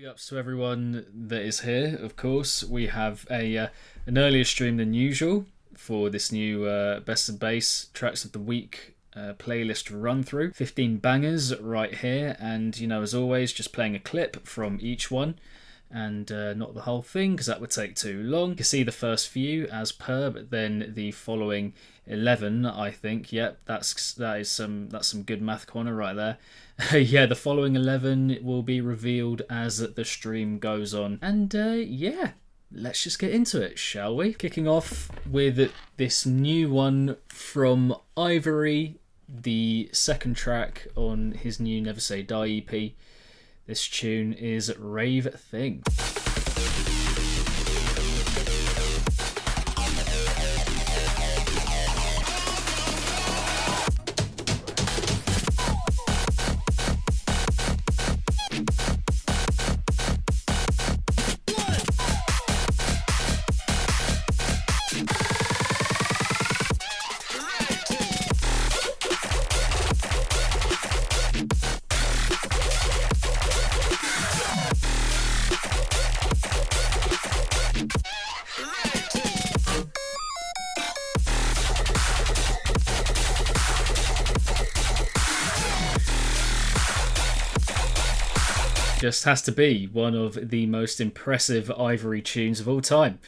Big ups to everyone that is here. Of course, we have an earlier stream than usual for this new Best of Bass Tracks of the Week playlist run through. 15 bangers right here, and as always, just playing a clip from each one and not the whole thing because that would take too long. You can see the first few as per, but then the following 11, I think. Yep, that's some good math corner right there. Yeah, the following 11 will be revealed as the stream goes on. And yeah, let's just get into it, shall we? Kicking off with this new one from Ivory, the second track on his new Never Say Die EP. This tune is Rave Thing. Just has to be one of the most impressive Ivory tunes of all time.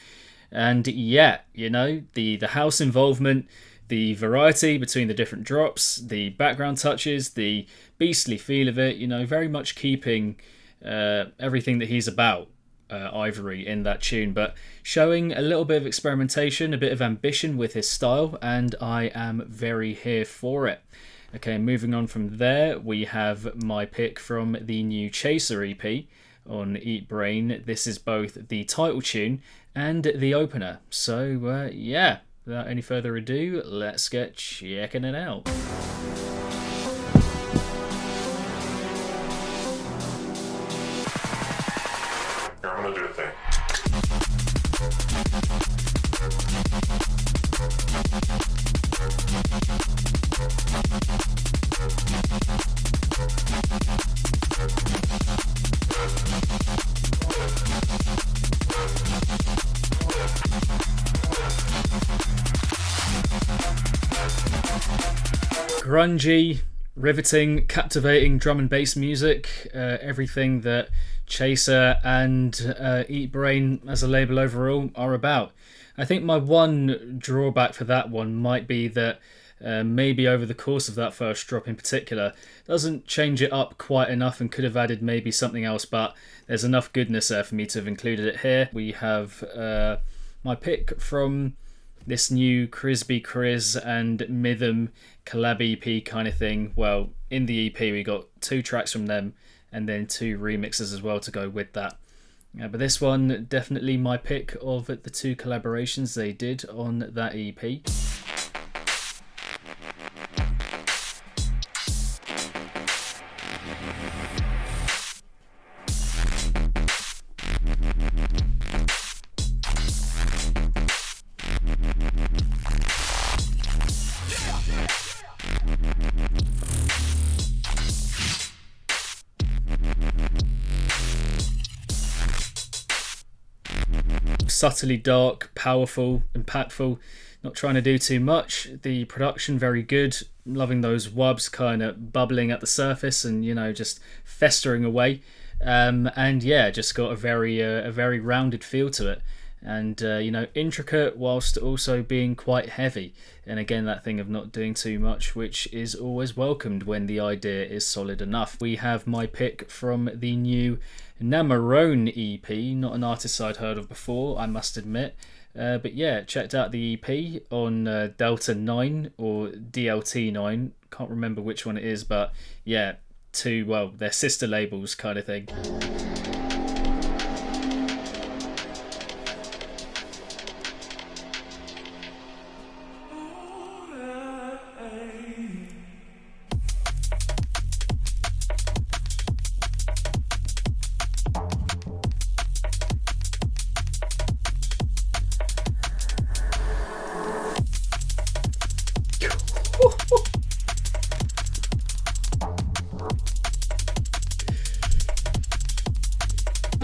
And yeah, the house involvement, the variety between the different drops, the background touches, the beastly feel of it, very much keeping everything that he's about, Ivory, in that tune, but showing a little bit of experimentation, a bit of ambition with his style, and I am very here for it. Okay, moving on from there, we have my pick from the new Chaser EP on Eat Brain. This is both the title tune and the opener. So, yeah, without any further ado, let's get checking it out. I'm gonna do a thing. Grungy, riveting, captivating drum and bass music, everything that Chaser and Eat Brain as a label overall are about. I think my one drawback for that one might be that maybe over the course of that first drop in particular doesn't change it up quite enough and could have added maybe something else, but there's enough goodness there for me to have included it here. We have my pick from this new Crisby and Mithum collab EP kind of thing. Well, in the EP we got 2 tracks from them and then 2 remixes as well to go with that. But this one, definitely my pick of the 2 collaborations they did on that EP. Subtly dark, powerful, impactful, not trying to do too much. The production very good, loving those wubs kind of bubbling at the surface and just festering away, and yeah, just got a very rounded feel to it, and intricate whilst also being quite heavy, and again that thing of not doing too much, which is always welcomed when the idea is solid enough. We have my pick from the new Nemeron EP, not an artist I'd heard of before, I must admit, but yeah, checked out the EP on Delta 9 or DLT 9, can't remember which one it is, but yeah, they're sister labels kind of thing.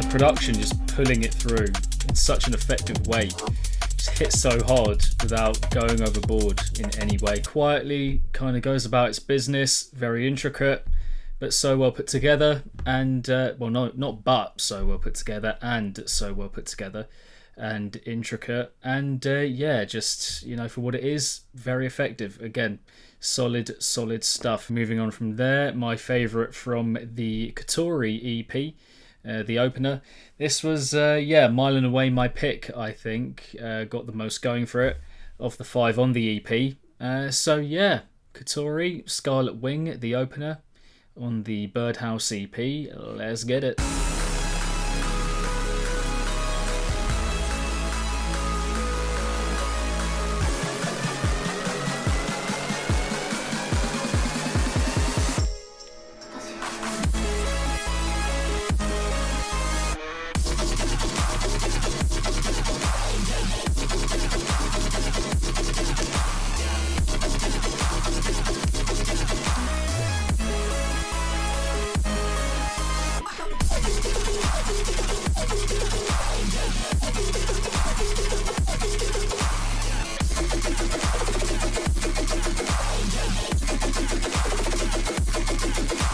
the production just pulling it through in such an effective way. Just hits so hard without going overboard in any way. Quietly kind of goes about its business, very intricate, but so well put together, and well, no, not but so well put together, and so well put together and intricate, and yeah, just, you know, for what it is, very effective. Again, solid stuff. Moving on from there, my favourite from the Kotori EP, the opener. This was, yeah, mile and away my pick, I think. Got the most going for it of the 5 on the EP. So yeah, Kotori, Scarlet Wing, the opener on the Birdhouse EP. Let's get it.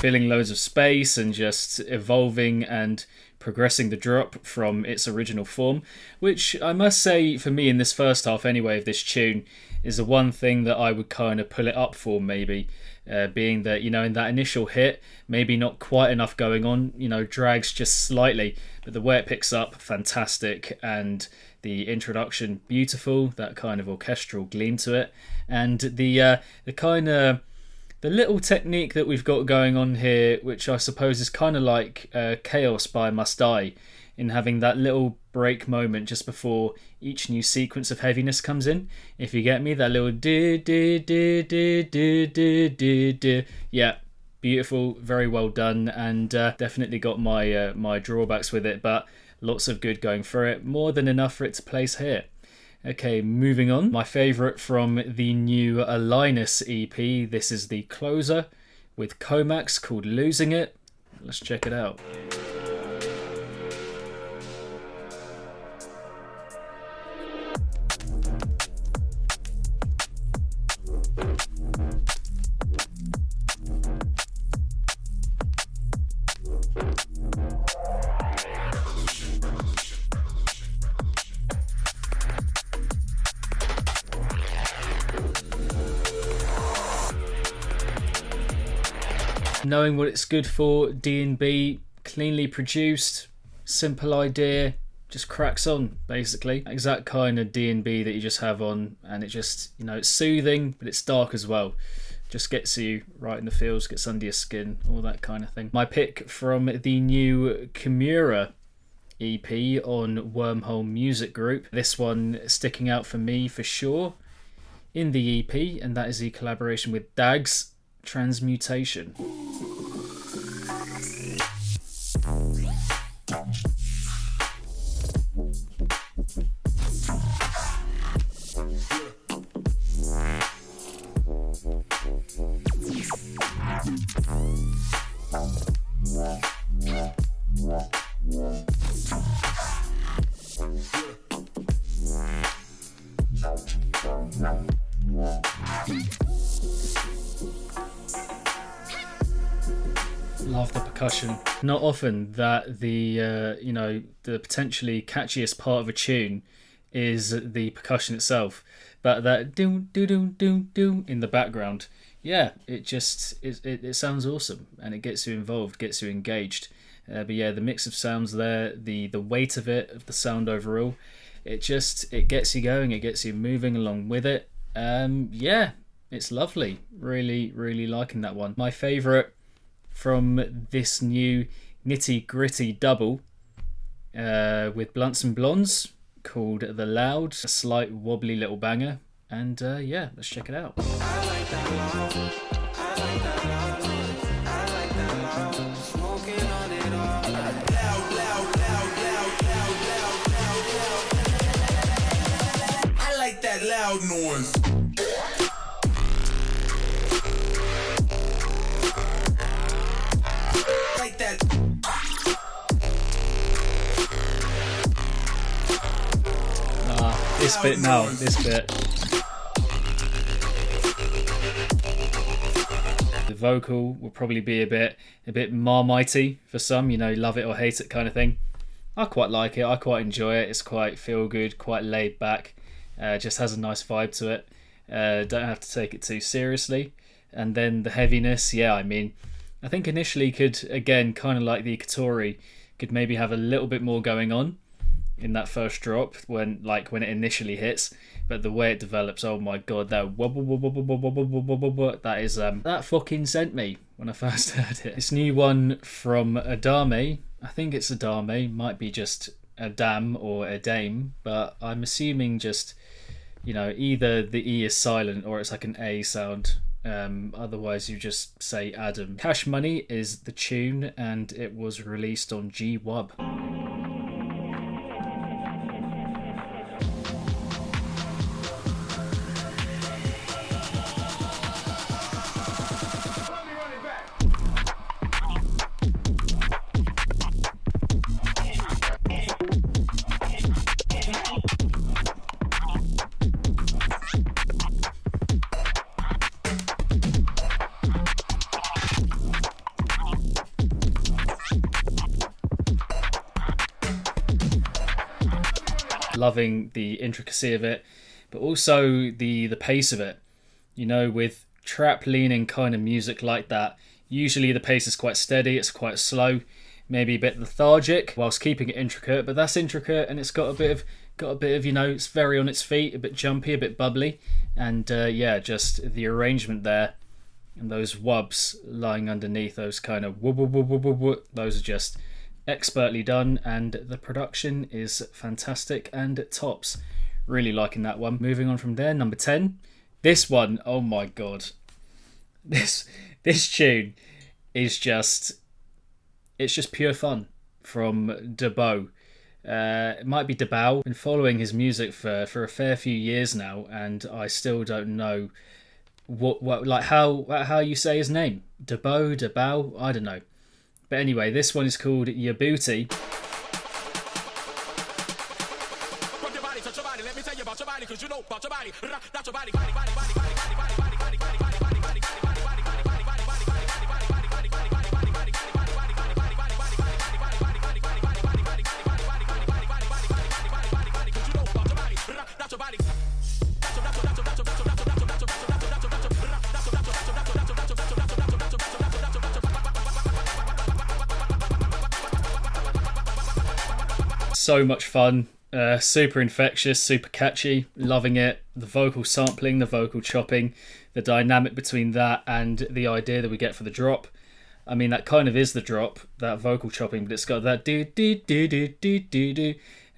Filling loads of space and just evolving and progressing the drop from its original form, which I must say for me in this first half anyway of this tune is the one thing that I would kind of pull it up for, maybe, being that, you know, in that initial hit, maybe not quite enough going on, you know, drags just slightly, but the way it picks up, fantastic, and the introduction, beautiful, that kind of orchestral gleam to it, and the kind of the little technique that we've got going on here, which I suppose is kind of like Chaos by Must Die, in having that little break moment just before each new sequence of heaviness comes in. If you get me, that little do do do do do do do do. Yeah, beautiful, very well done, and definitely got my my drawbacks with it, but lots of good going for it, more than enough for it to place here. Okay, moving on. My favourite from the new Alignus EP. This is the closer with Comax called Losing It. Let's check it out. Knowing what it's good for, D&B, cleanly produced, simple idea, just cracks on, basically. Exact kind of D&B that you just have on, and it just, you know, it's soothing, but it's dark as well. Just gets you right in the feels, gets under your skin, all that kind of thing. My pick from the new Kimura EP on Wormhole Music Group. This one sticking out for me for sure in the EP, and that is the collaboration with Dags, Transmutation. Love the percussion. Not often that the you know, the potentially catchiest part of a tune is the percussion itself, but that do do do do do in the background, yeah, it just it sounds awesome, and it gets you involved, gets you engaged. But yeah, the mix of sounds there, the weight of it, of the sound overall, it gets you going, it gets you moving along with it. Yeah, it's lovely. Really liking that one. My favourite from this new Nitti Gritti double with Blunts and Blondes called The Loud, a slight wobbly little banger, and yeah, let's check it out. I like that loud noise. Like that. This bit now, this bit. The vocal will probably be a bit Marmitey for some, you know, love it or hate it kind of thing. I quite like it, I quite enjoy it. It's quite feel good, quite laid back. Just has a nice vibe to it. Don't have to take it too seriously. And then the heaviness, yeah, I mean, I think initially could, again, kind of like the Katori, could maybe have a little bit more going on in that first drop when it initially hits. But the way it develops, oh my god, that that is that fucking sent me when I first heard it. This new one from Adami, I think it's Adami, might be just Adam or Adame, but I'm assuming just, you know, either the E is silent or it's like an A sound. Otherwise you just say Adam. Cash Money is the tune and it was released on GWub. Loving the intricacy of it, but also the pace of it. You know, with trap leaning kind of music like that, usually the pace is quite steady, it's quite slow, maybe a bit lethargic whilst keeping it intricate, but that's intricate and it's got a bit of, you know, it's very on its feet, a bit jumpy, a bit bubbly, and yeah, just the arrangement there and those wubs lying underneath, those kind of those are just expertly done, and the production is fantastic and tops. Really liking that one. Moving on from there, number 10. This one, oh my god. This tune is just, it's just pure fun from Beaux. It might be Beaux. Been following his music for a fair few years now, and I still don't know what like how you say his name. Beaux, I don't know. But anyway, this one is called Your Booty. So much fun, super infectious, super catchy, loving it. The vocal sampling, the vocal chopping, the dynamic between that and the idea that we get for the drop. I mean, that kind of is the drop, that vocal chopping, but it's got that do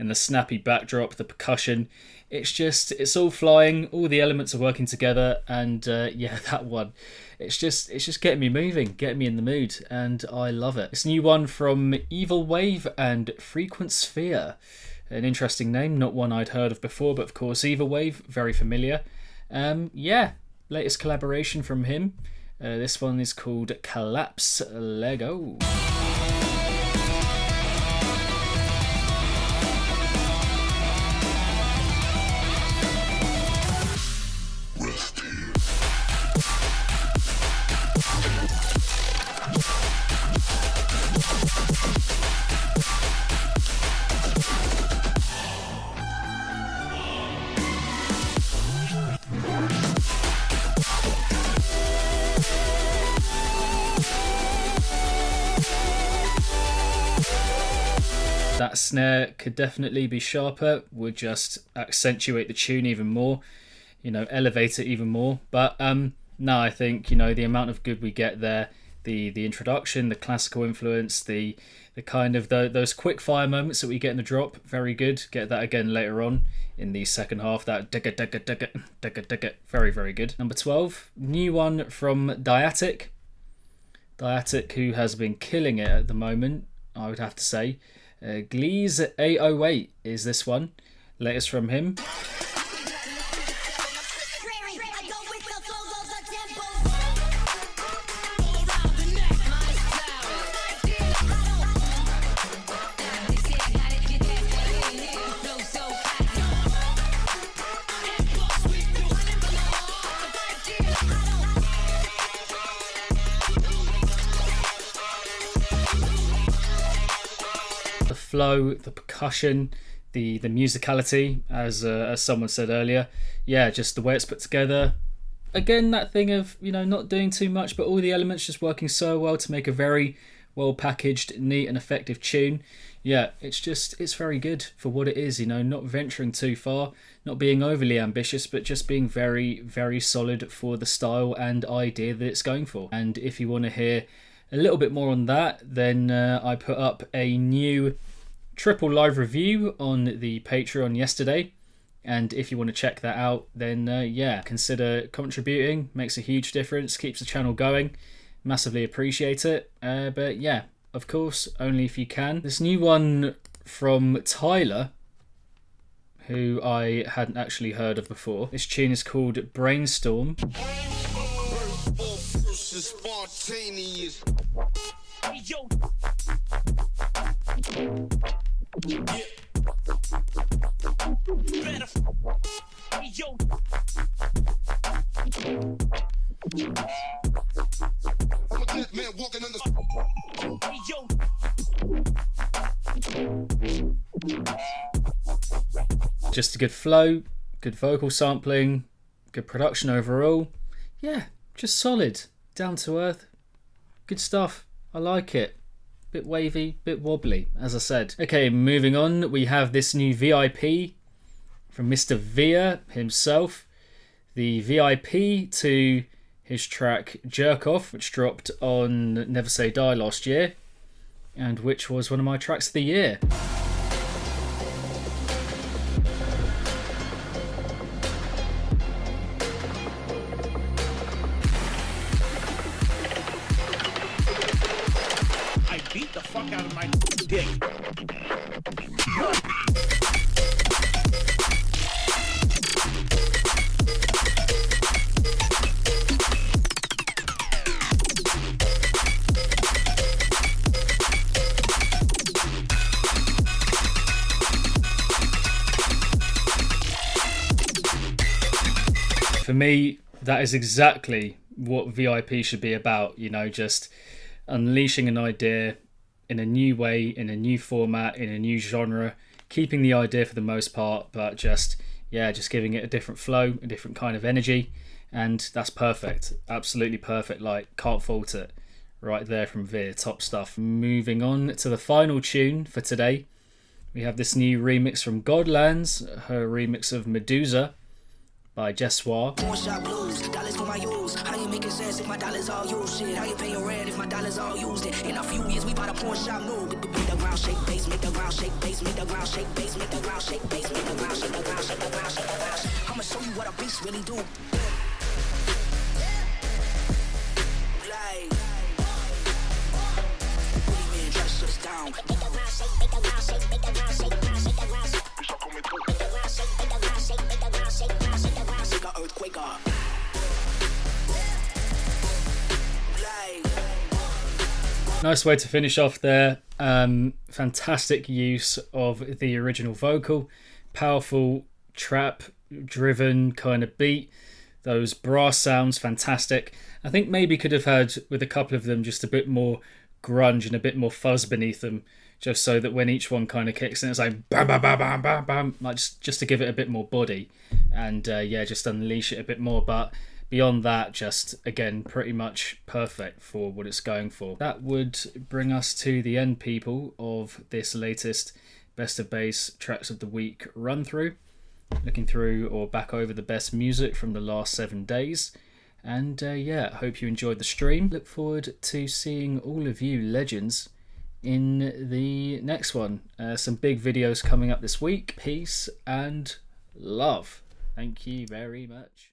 and the snappy backdrop, the percussion. It's all flying, all the elements are working together, and yeah, that one, it's just getting me moving, getting me in the mood, and I love it. This new one from Evilwave and Frequent Sphere, an interesting name, not one I'd heard of before, but of course Evilwave, very familiar. Yeah, latest collaboration from him. This one is called Collapse Lego. That snare could definitely be sharper, would just accentuate the tune even more, you know, elevate it even more. But no, I think, you know, the amount of good we get there, the introduction, the classical influence, the kind of those quick fire moments that we get in the drop, very good. Get that again later on in the second half, that digga, very, very good. Number 12, new one from Dyatic. Dyatic, who has been killing it at the moment, I would have to say. Gliese 808 is this one, latest from him. The flow, the percussion, the musicality, as someone said earlier. Yeah, just the way it's put together. Again, that thing of, you know, not doing too much, but all the elements just working so well to make a very well packaged, neat and effective tune. Yeah, it's very good for what it is, you know, not venturing too far, not being overly ambitious, but just being very, very solid for the style and idea that it's going for. And if you want to hear a little bit more on that, then I put up a new triple live review on the Patreon yesterday. And if you want to check that out, then yeah, consider contributing. Makes a huge difference, keeps the channel going. Massively appreciate it. But yeah, of course, only if you can. This new one from Tyler, who I hadn't actually heard of before. This tune is called Brainstorm. Just a good flow, good vocal sampling, good production overall. Yeah, just solid, down to earth, good stuff. I like it. Bit wavy, bit wobbly, as I said. Okay, moving on, we have this new VIP from Mr. Veer himself. The VIP to his track Jerkoff, which dropped on Never Say Die last year, and which was one of my tracks of the year. Beat the fuck out of my dick. For me, that is exactly what VIP should be about, you know, just unleashing an idea in a new way, in a new format, in a new genre, keeping the idea for the most part, but just giving it a different flow, a different kind of energy, and that's perfect. Absolutely perfect, like, can't fault it. Right there from Veer, top stuff. Moving on to the final tune for today, we have this new remix from Godlands, her remix of Medusa, by Jessoir. Dollars for my use. How you making sense if my dollars all used? Shit, how you paying rent if my dollars all used? It in a few years we bought a pawn shop move. Make the ground shake bass, make the ground shake bass, make the ground shake bass, make the ground shake bass, make the ground shake the ground shake the ground shake the ground shake. I'ma show you what a beast really do. Like, pretty man, try to shut us down. Make the ground shake, make the ground shake, make the ground shake, ground shake the ground shake. Make the ground shake, make the ground shake, make the ground shake, ground shake the ground shake. An earthquake up. Nice way to finish off there. Fantastic use of the original vocal. Powerful trap driven kind of beat. Those brass sounds, fantastic. I think maybe could have had with a couple of them just a bit more grunge and a bit more fuzz beneath them, just so that when each one kind of kicks in, it's like bam bam bam bam bam bam, like just to give it a bit more body and yeah, just unleash it a bit more. But beyond that, just again pretty much perfect for what it's going for. That would bring us to the end, people, of this latest Best of Bass Tracks of the Week run through, looking through or back over the best music from the last 7 days. And yeah, hope you enjoyed the stream. Look forward to seeing all of you legends in the next one. Some big videos coming up this week. Peace and love. Thank you very much.